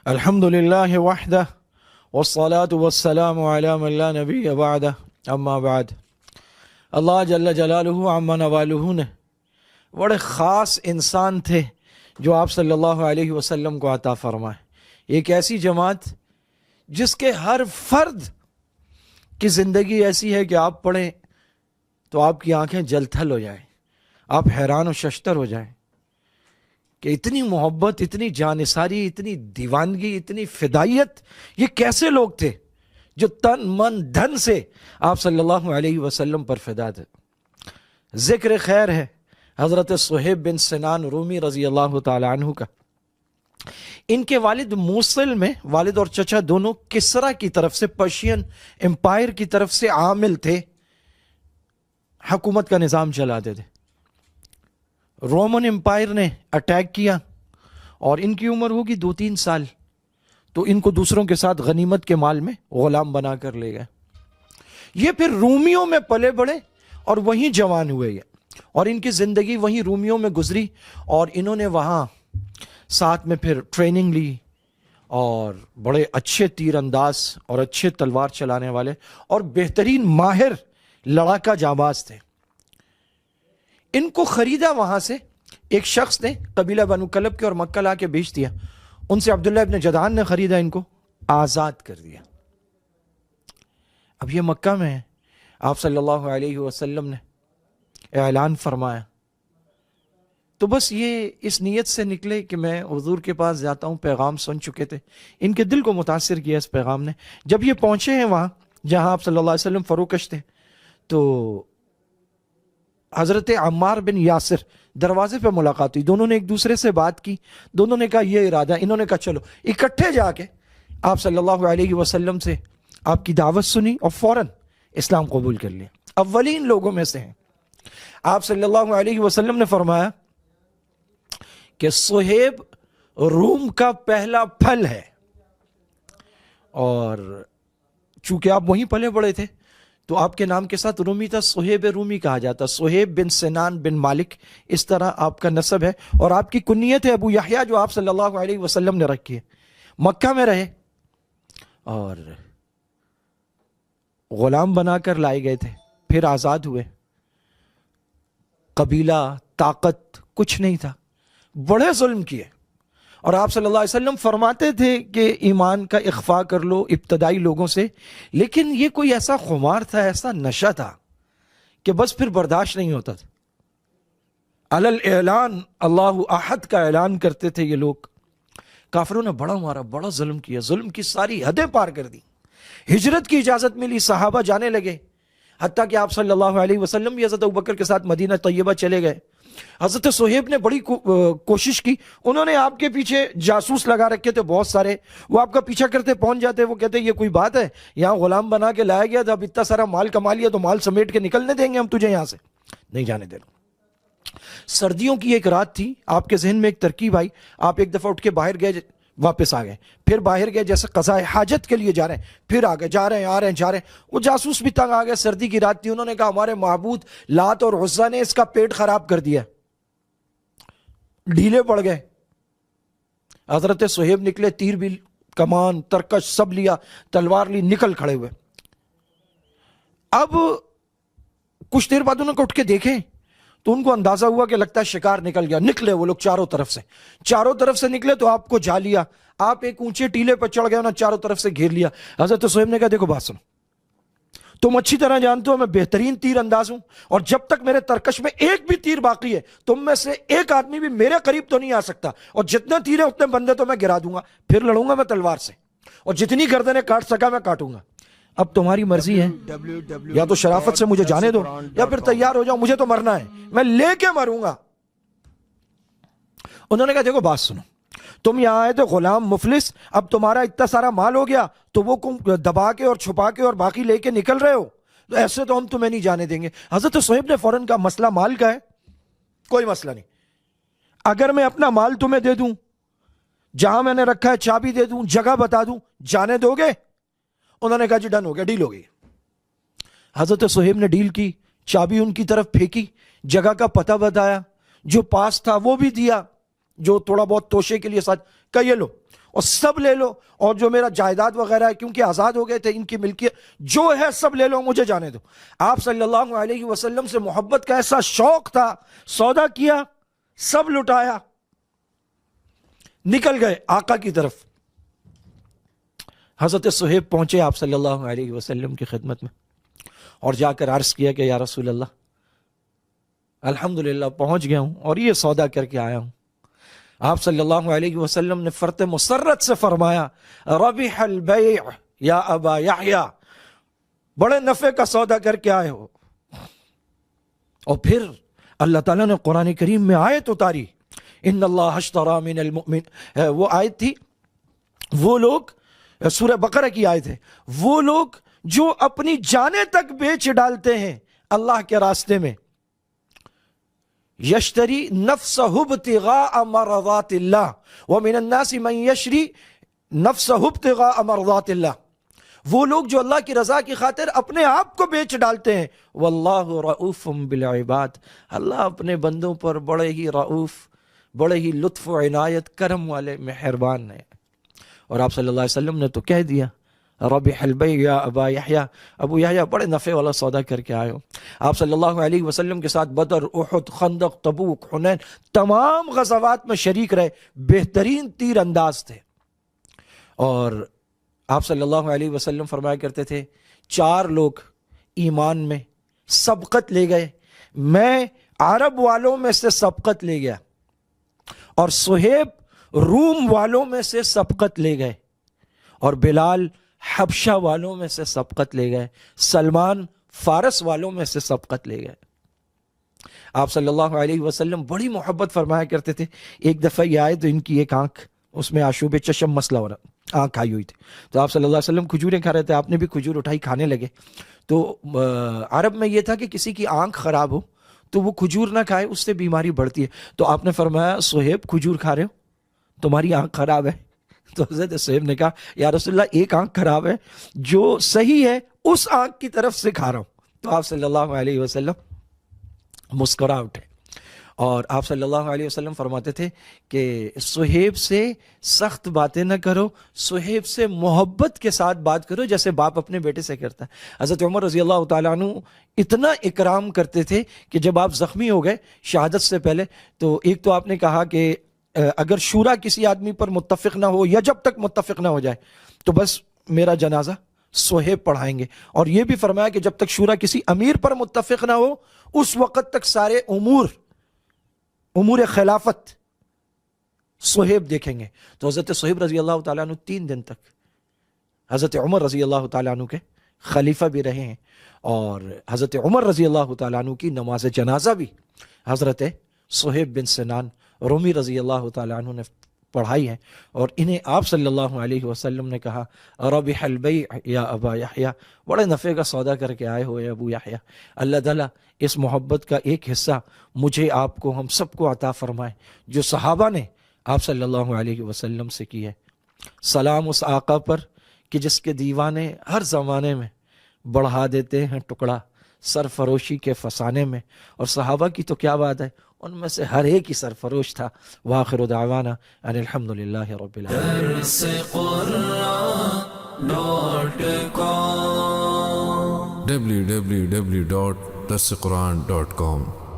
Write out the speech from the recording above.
الحمدللہ وحدہ والصلاة والسلام علی من لا نبی بعدہ اما بعد۔ اللہ جل جلالہ عما نوالہ نے بڑے خاص انسان تھے جو آپ صلی اللہ علیہ وسلم کو عطا فرمائے۔ ایک ایسی جماعت جس کے ہر فرد کی زندگی ایسی ہے کہ آپ پڑھیں تو آپ کی آنکھیں جل تھل ہو جائیں، آپ حیران و ششتر ہو جائیں کہ اتنی محبت، اتنی جانثاری، اتنی دیوانگی، اتنی فدائیت، یہ کیسے لوگ تھے جو تن من دھن سے آپ صلی اللہ علیہ وسلم پر فدا تھے۔ ذکر خیر ہے حضرت صہیب بن سنان رومی رضی اللہ تعالی عنہ کا۔ ان کے والد موصل میں، والد اور چچا دونوں کسرا کی طرف سے، پرشین امپائر کی طرف سے عامل تھے، حکومت کا نظام چلاتے تھے۔ رومن امپائر نے اٹیک کیا اور ان کی عمر ہوگی 2-3 سال، تو ان کو دوسروں کے ساتھ غنیمت کے مال میں غلام بنا کر لے گئے۔ یہ پھر رومیوں میں پلے بڑھے اور وہیں جوان ہوئے یہ، اور ان کی زندگی وہیں رومیوں میں گزری، اور انہوں نے وہاں ساتھ میں پھر ٹریننگ لی، اور بڑے اچھے تیر انداز اور اچھے تلوار چلانے والے اور بہترین ماہر لڑاکا جانباز تھے۔ ان کو خریدا وہاں سے ایک شخص نے، قبیلہ بنو کلب کے، اور مکہ لا کے بیچ دیا۔ ان سے عبداللہ ابن جدعان نے خریدا، ان کو آزاد کر دیا۔ اب یہ مکہ میں ہے، آپ صلی اللہ علیہ وسلم نے اعلان فرمایا، تو بس یہ اس نیت سے نکلے کہ میں حضور کے پاس جاتا ہوں، پیغام سن چکے تھے، ان کے دل کو متاثر کیا اس پیغام نے۔ جب یہ پہنچے ہیں وہاں جہاں آپ صلی اللہ علیہ وسلم فروکش تھے، تو حضرت عمار بن یاسر دروازے پہ ملاقات ہوئی، دونوں نے ایک دوسرے سے بات کی، دونوں نے کہا یہ ارادہ، انہوں نے کہا چلو اکٹھے جا کے آپ صلی اللہ علیہ وسلم سے آپ کی دعوت سنی اور فوراً اسلام قبول کر لیا۔ اولین لوگوں میں سے ہیں۔ آپ صلی اللہ علیہ وسلم نے فرمایا کہ صہیب روم کا پہلا پھل ہے، اور چونکہ آپ وہیں پلے بڑے تھے تو آپ کے نام کے ساتھ رومی تھا، صہیب رومی کہا جاتا، صہیب بن سنان بن مالک، اس طرح آپ کا نسب ہے، اور آپ کی کنیت ہے ابو یحییٰ، جو آپ صلی اللہ علیہ وسلم نے رکھی ہے۔ مکہ میں رہے اور غلام بنا کر لائے گئے تھے، پھر آزاد ہوئے۔ قبیلہ، طاقت کچھ نہیں تھا، بڑے ظلم کیے، اور آپ صلی اللہ علیہ وسلم فرماتے تھے کہ ایمان کا اخفاء کر لو ابتدائی لوگوں سے، لیکن یہ کوئی ایسا خمار تھا، ایسا نشہ تھا کہ بس پھر برداشت نہیں ہوتا تھا۔ علی الاعلان، اللہ احد کا اعلان کرتے تھے یہ لوگ۔ کافروں نے بڑا مارا، بڑا ظلم کیا، ظلم کی ساری حدیں پار کر دی۔ ہجرت کی اجازت ملی، صحابہ جانے لگے، حتیٰ کہ آپ صلی اللہ علیہ وسلم بھی حضرت ابوبکر کے ساتھ مدینہ طیبہ چلے گئے۔ حضرت صہیب نے بڑی کوشش کی، انہوں نے آپ کے پیچھے جاسوس لگا رکھے تھے بہت سارے، وہ آپ کا پیچھا کرتے، پہنچ جاتے، وہ کہتے یہ کوئی بات ہے، یہاں غلام بنا کے لایا گیا تھا، اب اتنا سارا مال کما لیا تو مال سمیٹ کے نکلنے دیں گے ہم تجھے یہاں سے؟ نہیں جانے دینا۔ سردیوں کی ایک رات تھی، آپ کے ذہن میں ایک ترکیب آئی، آپ ایک دفعہ اٹھ کے باہر گئے، واپس آ گئے، پھر باہر گئے جیسے قضاء حاجت کے لیے جا رہے ہیں، پھر آ گئے، جا رہے ہیں جا رہے ہیں۔ وہ جاسوس بھی تنگ آ گئے، سردی کی رات تھی، انہوں نے کہا ہمارے معبود لات اور عزا نے اس کا پیٹ خراب کر دیا، ڈھیلے پڑ گئے۔ حضرت صہیب نکلے، تیر بھی، کمان، ترکش سب لیا، تلوار لی، نکل کھڑے ہوئے۔ اب کچھ دیر بعد انہوں نے اٹھ کے دیکھیں تو ان کو اندازہ ہوا کہ لگتا ہے شکار نکل گیا۔ نکلے وہ لوگ چاروں طرف سے نکلے تو آپ کو جا لیا، آپ ایک اونچے ٹیلے پر چڑھ گئے، انہوں نے چاروں طرف سے گھیر لیا۔ حضرت صہیب نے کہا دیکھو بات سنو، تم اچھی طرح جانتے ہو میں بہترین تیر انداز ہوں، اور جب تک میرے ترکش میں ایک بھی تیر باقی ہے تم میں سے ایک آدمی بھی میرے قریب تو نہیں آ سکتا، اور جتنے تیر ہیں اتنے بندے تو میں گرا دوں گا، پھر لڑوں گا میں تلوار سے، اور جتنی گردنیں کاٹ سکا میں کاٹوں گا۔ اب تمہاری مرضی ہے، یا تو شرافت سے مجھے جانے دو یا پھر تیار ہو جاؤ، مجھے تو مرنا ہے، میں لے کے مروں گا۔ انہوں نے کہا دیکھو بات سنو، تم یہاں آئے تھے غلام مفلس، اب تمہارا اتنا سارا مال ہو گیا تو وہ دبا کے اور چھپا کے اور باقی لے کے نکل رہے ہو، تو ایسے تو ہم تمہیں نہیں جانے دیں گے۔ حضرت صہیب نے فوراً کہا مسئلہ مال کا ہے، کوئی مسئلہ نہیں، اگر میں اپنا مال تمہیں دے دوں، جہاں میں نے رکھا ہے چابی دے دوں، جگہ بتا دوں، جانے دو گے؟ انہوں نے کہا جی ڈن ہو گیا، ڈیل ہو گئی۔ حضرت صہیب نے ڈیل کی، چابی ان کی طرف پھینکی، جگہ کا پتہ بتایا، جو پاس تھا وہ بھی دیا، جو تھوڑا بہت توشے کے لیے ساتھ، کہا یہ لو۔ اور سب لے لو، اور جو میرا جائیداد وغیرہ ہے کیونکہ آزاد ہو گئے تھے، ان کی ملکیت جو ہے سب لے لو، مجھے جانے دو۔ آپ صلی اللہ علیہ وسلم سے محبت کا ایسا شوق تھا، سودا کیا، سب لٹایا، نکل گئے آقا کی طرف۔ حضرت صہیب پہنچے آپ صلی اللہ علیہ وسلم کی خدمت میں، اور جا کر عرض کیا کہ یا رسول اللہ، الحمدللہ پہنچ گیا ہوں اور یہ سودا کر کے آیا ہوں۔ آپ صلی اللہ علیہ وسلم نے فرت مسرت سے فرمایا ربح البیع یا ابا یحییٰ، بڑے نفع کا سودا کر کے آئے ہو۔ اور پھر اللہ تعالیٰ نے قرآن کریم میں آیت اتاری، ان اللہ اشتری من المؤمن، وہ آیت تھی وہ لوگ، سورہ بقرہ کی آیت ہے، وہ لوگ جو اپنی جانیں تک بیچ ڈالتے ہیں اللہ کے راستے میں، یشتری نفسہ ابتغاء مرضات اللہ ومن الناس من یشری نفسہ ابتغاء مرضات اللہ، وہ لوگ جو اللہ کی رضا کی خاطر اپنے آپ کو بیچ ڈالتے ہیں۔ واللہ رؤوف بالعباد، اللہ اپنے بندوں پر بڑے ہی رؤوف، بڑے ہی لطف و عنایت کرم والے مہربان ہیں۔ اور آپ صلی اللہ علیہ وسلم نے تو کہہ دیا ربح البیع یا ابا یحییٰ، ابو یحییٰ بڑے نفع والا سودا کر کے آئے ہو۔ آپ صلی اللہ علیہ وسلم کے ساتھ بدر، احد، خندق، تبوک، حنین، تمام غزوات میں شریک رہے، بہترین تیر انداز تھے۔ اور آپ صلی اللہ علیہ وسلم فرمایا کرتے تھے 4 لوگ ایمان میں سبقت لے گئے، میں عرب والوں میں سے سبقت لے گیا، اور صہیب روم والوں میں سے سبقت لے گئے، اور بلال حبشہ والوں میں سے سبقت لے گئے، سلمان فارس والوں میں سے سبقت لے گئے۔ آپ صلی اللہ علیہ وسلم بڑی محبت فرمایا کرتے تھے۔ ایک دفعہ یہ آئے تو ان کی ایک آنکھ، اس میں آشوب چشم مسئلہ ہو رہا، آنکھ آئی ہوئی تھی، تو آپ صلی اللہ علیہ وسلم کھجوریں کھا رہے تھے، آپ نے بھی کھجور اٹھائی، کھانے لگے۔ تو عرب میں یہ تھا کہ کسی کی آنکھ خراب ہو تو وہ کھجور نہ کھائے، اس سے بیماری بڑھتی ہے۔ تو آپ نے فرمایا صہیب کھجور کھا رہے ہو، تمہاری آنکھ خراب ہے؟ تو حضرت صہیب نے کہا یا رسول اللہ ایک آنکھ خراب ہے، جو صحیح ہے اس آنکھ کی طرف سے کھا رہا ہوں۔ تو آپ صلی اللہ علیہ وسلم مسکرا اٹھے، اور آپ صلی اللہ علیہ وسلم فرماتے تھے کہ صہیب سے سخت باتیں نہ کرو، صہیب سے محبت کے ساتھ بات کرو جیسے باپ اپنے بیٹے سے کرتا ہے۔ حضرت عمر رضی اللہ تعالیٰ عنہ اتنا اکرام کرتے تھے کہ جب آپ زخمی ہو گئے شہادت سے پہلے، تو ایک تو آپ نے کہا کہ اگر شورا کسی آدمی پر متفق نہ ہو یا جب تک متفق نہ ہو جائے تو بس میرا جنازہ صہیب پڑھائیں گے، اور یہ بھی فرمایا کہ جب تک شورا کسی امیر پر متفق نہ ہو اس وقت تک سارے امور خلافت صہیب دیکھیں گے۔ تو حضرت صہیب رضی اللہ تعالیٰ عنہ 3 دن تک حضرت عمر رضی اللہ تعالیٰ عنہ کے خلیفہ بھی رہے ہیں، اور حضرت عمر رضی اللہ تعالیٰ عنہ کی نماز جنازہ بھی حضرت صہیب بن سنان رومی رضی اللہ تعالیٰ عنہ نے پڑھائی ہے۔ اور انہیں آپ صلی اللہ علیہ وسلم نے کہا ربح البیع یا ابا یحییٰ، بڑے نفع کا سودا کر کے آئے ہوئے ابو یحییٰ، اللہ تعالیٰ اس محبت کا ایک حصہ مجھے، آپ کو، ہم سب کو عطا فرمائے جو صحابہ نے آپ صلی اللہ علیہ وسلم سے کی ہے۔ سلام اس آقا پر کہ جس کے دیوانے ہر زمانے میں بڑھا دیتے ہیں ٹکڑا سرفروشی کے فسانے میں، اور صحابہ کی تو کیا بات ہے، ان میں سے ہر ایک ہی سرفروش تھا۔ وآخر دعوانا ان الحمدللہ رب العالمین۔ www.darsequran.com